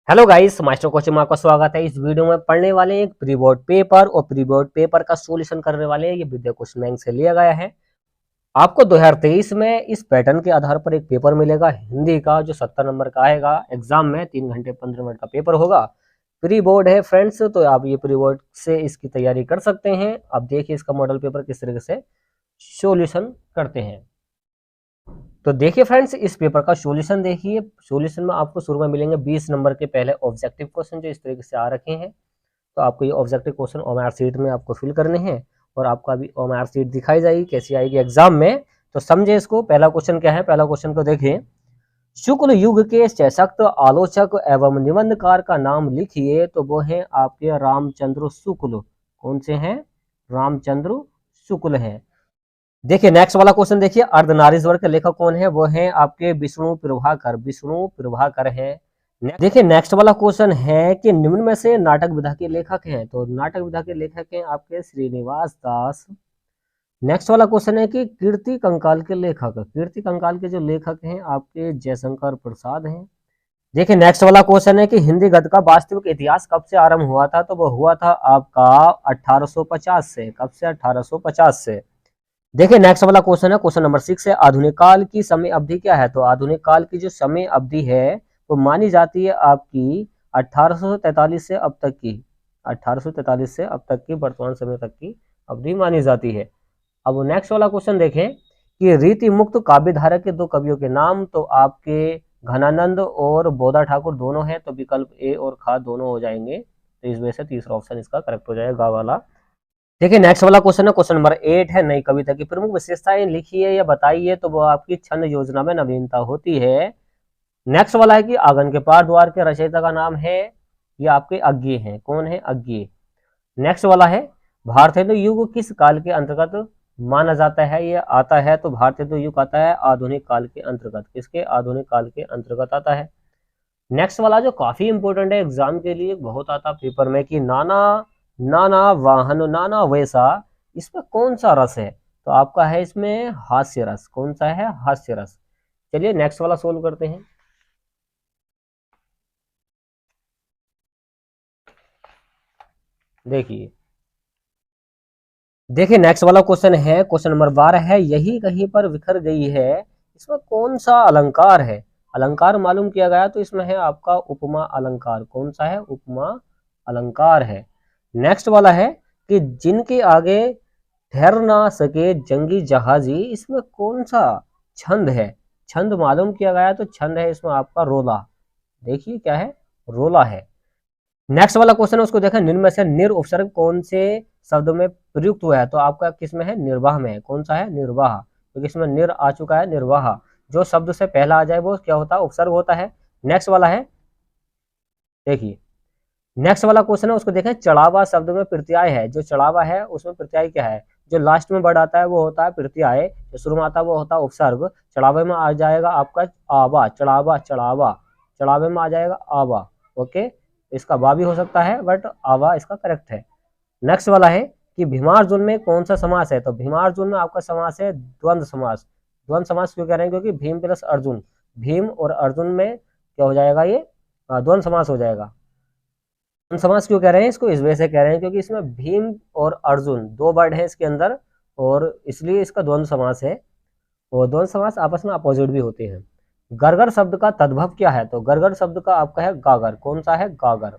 Hello guys, master coaching में आपका स्वागत है। इस वीडियो में पढ़ने वाले हैं एक प्री बोर्ड पेपर और प्री बोर्ड पेपर का सॉल्यूशन करने वाले हैं। ये विद्या क्वेश्चन बैंक से लिया गया है। आपको 2023 में इस पैटर्न के आधार पर एक पेपर मिलेगा हिंदी का, जो 70 नंबर का आएगा। एग्जाम में 3 घंटे 15 मिनट का पेपर होगा। प्री बोर्ड है फ्रेंड्स, तो आप ये प्री बोर्ड से इसकी तैयारी कर सकते हैं। अब देखिए इसका मॉडल पेपर किस तरीके से सॉल्यूशन करते हैं। तो देखिए फ्रेंड्स, इस पेपर का सॉल्यूशन देखिए। सॉल्यूशन में आपको शुरू में मिलेंगे 20 नंबर के पहले ऑब्जेक्टिव क्वेश्चन, जो इस तरीके से आ रखे हैं। तो आपको ये ऑब्जेक्टिव क्वेश्चन ओएमआर शीट में आपको फिल करने हैं और आपको अभी ओएमआर शीट दिखाई जाएगी, कैसी आएगी एग्जाम में। तो समझे इसको। पहला क्वेश्चन क्या है, पहला क्वेश्चन को देखिए। शुक्ल युग के सशक्त आलोचक एवं निबंधकार का नाम लिखिए। तो वो है आपके रामचंद्र शुक्ल। कौन से हैं? रामचंद्र शुक्ल हैं। देखिए नेक्स्ट वाला क्वेश्चन देखिए, अर्धनारीश्वर के लेखक कौन है? वो है आपके विष्णु प्रभाकर। विष्णु प्रभाकर है। देखिए नेक्स्ट वाला क्वेश्चन है कि निम्न में से नाटक विधा के लेखक हैं। तो नाटक विधा के लेखक हैं आपके श्रीनिवास दास। नेक्स्ट वाला क्वेश्चन है कि कीर्ति कंकाल के लेखक, कीर्ति कंकाल के जो लेखक हैं आपके जयशंकर प्रसाद हैं। देखिए नेक्स्ट वाला क्वेश्चन है कि हिंदी गद्य का वास्तविक इतिहास कब से आरंभ हुआ था? तो वो हुआ था आपका 1850 से। कब से? 1850 से। देखिए नेक्स्ट वाला क्वेश्चन है, क्वेश्चन नंबर 6 है, आधुनिक काल की समय अवधि क्या है? तो आधुनिक काल की जो समय अवधि है वो मानी जाती है आपकी 1843 से अब तक की, 1843 से अब तक की वर्तमान समय तक की अवधि मानी जाती है। अब नेक्स्ट वाला क्वेश्चन देखें कि रीति मुक्त काव्य धारा के दो कवियों के नाम। तो आपके घनानंद और बोधा ठाकुर दोनों हैं, तो विकल्प ए और खा दोनों हो जाएंगे। तो इस वजह से तीसरा ऑप्शन इसका करेक्ट हो जाएगा, वाला। देखिए नेक्स्ट वाला क्वेश्चन है, क्वेश्चन नंबर 8 है, नई कविता की प्रमुख विशेषताएं लिखिए या बताइए। तो वो आपकी छंद योजना में नवीनता होती है। नेक्स्ट वाला है कि आंगन के पार द्वार के रचयिता का नाम है, ये आपके अज्ञेय हैं। कौन है? अज्ञेय। नेक्स्ट वाला है, भारतेंदु युग किस काल के अंतर्गत माना जाता है? ये आता है, तो भारतेंदु युग आता है आधुनिक काल के अंतर्गत। किसके? आधुनिक काल के अंतर्गत आता है। नेक्स्ट वाला जो काफी इंपॉर्टेंट है एग्जाम के लिए, बहुत आता पेपर में, कि नाना नाना वाहन नाना वैसा, इसमें कौन सा रस है? तो आपका है इसमें हास्य रस। कौन सा है? हास्य रस। चलिए नेक्स्ट वाला सोल्व करते हैं। देखिए देखिए नेक्स्ट वाला क्वेश्चन है, क्वेश्चन नंबर 12 है, यही कहीं पर बिखर गई है। इसमें कौन सा अलंकार है? अलंकार मालूम किया गया, तो इसमें है आपका उपमा अलंकार। कौन सा है? उपमा अलंकार है। नेक्स्ट वाला है कि जिनके आगे ठहर ना सके जंगी जहाजी, इसमें कौन सा छंद है? छंद मालूम किया गया, तो छंद है इसमें आपका रोला। देखिए क्या है? रोला है। नेक्स्ट वाला क्वेश्चन है, उसको देखें, निम्न में से निर उपसर्ग कौन से शब्द में प्रयुक्त हुआ है? तो आपका किस में है? निर्वाह में है। कौन सा है? निर्वाह। क्योंकि इसमें निर आ चुका है, निर्वाह। जो शब्द से पहला आ जाए वो क्या होता है? उपसर्ग होता है। नेक्स्ट वाला है, देखिए नेक्स्ट वाला क्वेश्चन है, उसको देखें, चढ़ावा शब्द में प्रत्यय है। जो चढ़ावा है उसमें प्रत्यय क्या है? जो लास्ट में वर्ड आता है वो होता है प्रत्यय, जो शुरू में आता है वो होता है उपसर्ग। चढ़ावे में आ जाएगा आपका आवा। चढ़ावा, चढ़ावा, चढ़ावे में आ जाएगा आवा। ओके, इसका बा भी हो सकता है, बट आवा इसका करेक्ट है। नेक्स्ट वाला है कि भीमार्जुन में कौन सा समास है? तो भीमार्जुन में आपका समास है द्वंद्व समास। द्वंद्व समास क्यों कह रहे हैं? क्योंकि भीम प्लस अर्जुन, भीम और अर्जुन में क्या हो जाएगा? ये द्वंद्व समास हो जाएगा। समास क्यों कह रहे हैं इसको? इस वजह से कह रहे हैं क्योंकि इसमें भीम और अर्जुन दो वर्ड है इसके अंदर, और इसलिए इसका द्वंद्व समास है। और द्वंद्व समास आपस में अपोजिट भी होते हैं। गरगर शब्द का तद्भव क्या है? तो गरगर शब्द का आपका है गागर। कौन सा है? गागर।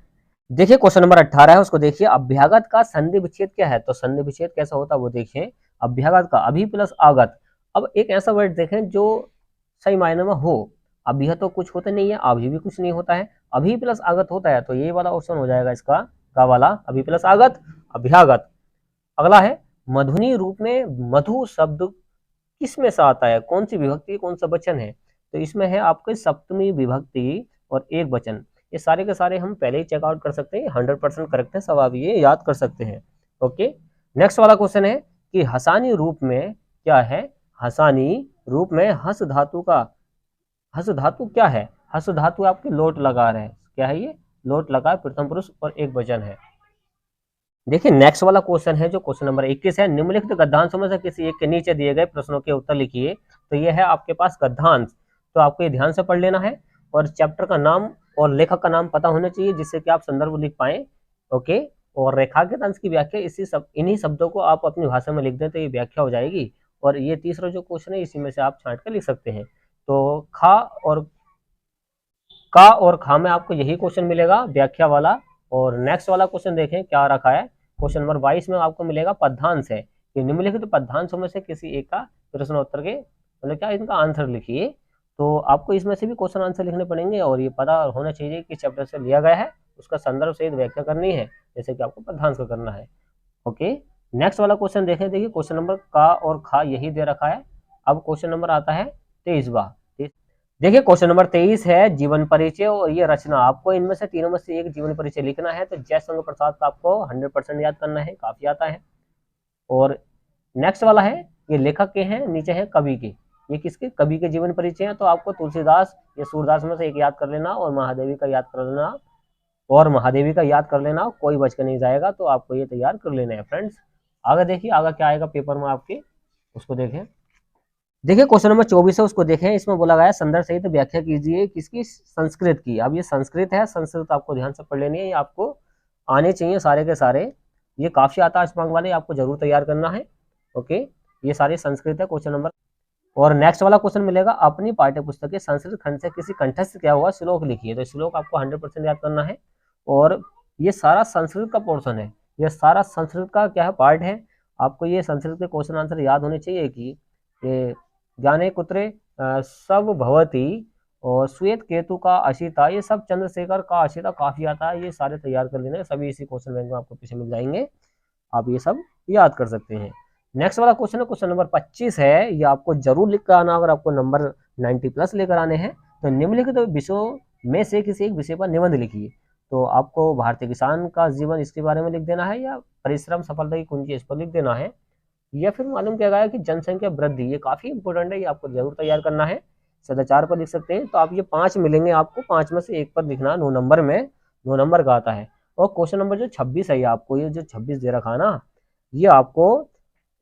देखिए क्वेश्चन नंबर 18 है, उसको देखिए, अभ्यागत का संधि विच्छेद क्या है? तो संधि विच्छेद कैसा होता है वो देखिए। अभ्यागत का अभी प्लस आगत। अब एक ऐसा वर्ड देखें जो सही मायने में हो। अभी तो कुछ होता नहीं है, अभी भी कुछ नहीं होता है, अभी प्लस आगत होता है, तो ये वाला ऑप्शन हो जाएगा इसका, का वाला, अभी प्लस आगत, अभ्यागत। अगला है, मधुनी रूप में मधु शब्द किस में से आता है? कौन सी विभक्ति, कौन सा वचन है? तो इसमें है आपके सप्तमी विभक्ति और एक वचन। ये सारे के सारे हम पहले ही चेकआउट कर सकते हैं, 100% करेक्ट है, सब आप ये याद कर सकते हैं। ओके, नेक्स्ट वाला क्वेश्चन है कि हसानी रूप में क्या है? हसानी रूप में हस धातु का, हस धातु क्या है? हस धातु आपके लोट लगा रहे हैं। क्या है ये? लोट लगा, प्रथम पुरुष और एक वचन है। देखिए नेक्स्ट वाला क्वेश्चन है जो क्वेश्चन नंबर 21 है, निम्नलिखित गद्यांशों में से किसी एक के नीचे दिए गए प्रश्नों के उत्तर लिखिए। तो ये है आपके पास गद्यांश, तो आपको ये ध्यान से पढ़ लेना है और चैप्टर का नाम और लेखक का नाम पता होना चाहिए जिससे कि आप संदर्भ लिख पाए। ओके, और रेखांकित अंश की व्याख्या इन्हीं शब्दों को आप अपनी भाषा में लिख दें तो ये व्याख्या हो जाएगी। और ये तीसरा जो क्वेश्चन है इसी में से आप छांट कर लिख सकते हैं। तो का और खा में आपको यही क्वेश्चन मिलेगा व्याख्या वाला। और नेक्स्ट वाला क्वेश्चन देखें क्या रखा है। क्वेश्चन नंबर 22 में आपको मिलेगा पद्यांश है कि निम्नलिखित पद्यांशों में से किसी एक का प्रश्नोत्तर के मतलब क्या इनका आंसर लिखिए। तो आपको इसमें से भी क्वेश्चन आंसर लिखने पड़ेंगे और ये पता होना चाहिए कि चैप्टर से लिया गया है, उसका संदर्भ सहित व्याख्या करनी है जैसे कि आपको पद्यांश का करना है। ओके, नेक्स्ट वाला क्वेश्चन देखें। देखिए क्वेश्चन नंबर का और खा यही दे रखा है। अब क्वेश्चन नंबर आता है 23वां। देखिए क्वेश्चन नंबर 23 है जीवन परिचय और ये रचना। आपको इनमें से तीनों में से एक जीवन परिचय लिखना है। तो जयशंकर प्रसाद का आपको 100% याद करना है, काफी आता है। और नेक्स्ट वाला है ये लेखक के हैं, नीचे है कवि के। ये किसके? कवि के जीवन परिचय है। तो आपको तुलसीदास या सूरदास में से एक याद कर लेना और महादेवी का याद कर लेना, कोई बच कर नहीं जाएगा। तो आपको ये तैयार कर लेना है फ्रेंड्स। आगे देखिए आगे क्या आएगा पेपर में आपके, उसको देखें। देखिए क्वेश्चन नंबर 24 है, उसको देखें। इसमें बोला गया है संदर्भ सहित व्याख्या कीजिए किसकी? संस्कृत की। अब ये संस्कृत है, संस्कृत आपको ध्यान से पढ़ लेनी है, ये आपको आने चाहिए सारे के सारे। ये काफी आता है अंक वाले, आपको जरूर तैयार करना है। ओके, ये सारी संस्कृत है क्वेश्चन नंबर। और नेक्स्ट वाला क्वेश्चन मिलेगा अपनी पाठ्य पुस्तक के संस्कृत खंड से किसी कंठस्थ क्या हुआ श्लोक लिखिए। तो श्लोक आपको 100% याद करना है। और ये सारा संस्कृत का पोर्शन है, ये सारा संस्कृत का क्या है पार्ट है। आपको ये संस्कृत के क्वेश्चन आंसर याद होने चाहिए कि ये ज्ञाने कुत्रे सब भवती और श्वेत केतु का अशिता, ये सब चंद्रशेखर का अशिता काफी आता है। ये सारे तैयार कर लेने, सभी इसी क्वेश्चन बैंक में आपको पीछे मिल जाएंगे, आप ये सब याद कर सकते हैं। नेक्स्ट वाला क्वेश्चन है क्वेश्चन नंबर 25 है, ये आपको जरूर लिख कर आना अगर आपको नंबर 90+ लेकर आने हैं। तो निम्नलिखित विषयों में से किसी एक विषय पर निबंध लिखिए। तो आपको भारतीय किसान का जीवन इसके बारे में लिख देना है, या परिश्रम सफलता की कुंजी इस पर लिख देना है, या फिर मालूम क्या गया कि जनसंख्या वृद्धि। ये काफी इंपॉर्टेंट है, ये आपको जरूर तैयार करना है। सदाचार पर लिख सकते हैं। तो आप ये 5 मिलेंगे आपको, 5 में से एक पर लिखना, 9 नंबर में 9 नंबर का आता है। और क्वेश्चन नंबर जो 26 है, आपको ये जो 26 दे रखा है ना, ये आपको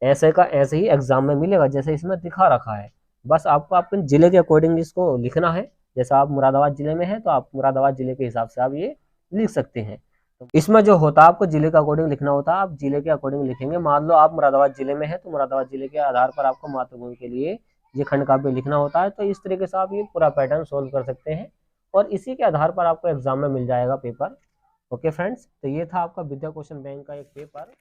ऐसे का ऐसे ही एग्जाम में मिलेगा जैसे इसमें दिखा रखा है। बस आपको अपने जिले के अकॉर्डिंग इसको लिखना है। जैसा आप मुरादाबाद जिले में है तो आप मुरादाबाद जिले के हिसाब से आप ये लिख सकते हैं। इसमें जो होता है आपको जिले के अकॉर्डिंग लिखना होता है, आप जिले के अकॉर्डिंग लिखेंगे। मान लो आप मुरादाबाद जिले में है तो मुरादाबाद जिले के आधार पर आपको मातृभूमि के लिए ये खंड काव्य लिखना होता है। तो इस तरीके से आप ये पूरा पैटर्न सोल्व कर सकते हैं और इसी के आधार पर आपको एग्जाम में मिल जाएगा पेपर। ओके फ्रेंड्स, तो ये था आपका विद्या क्वेश्चन बैंक का एक पेपर।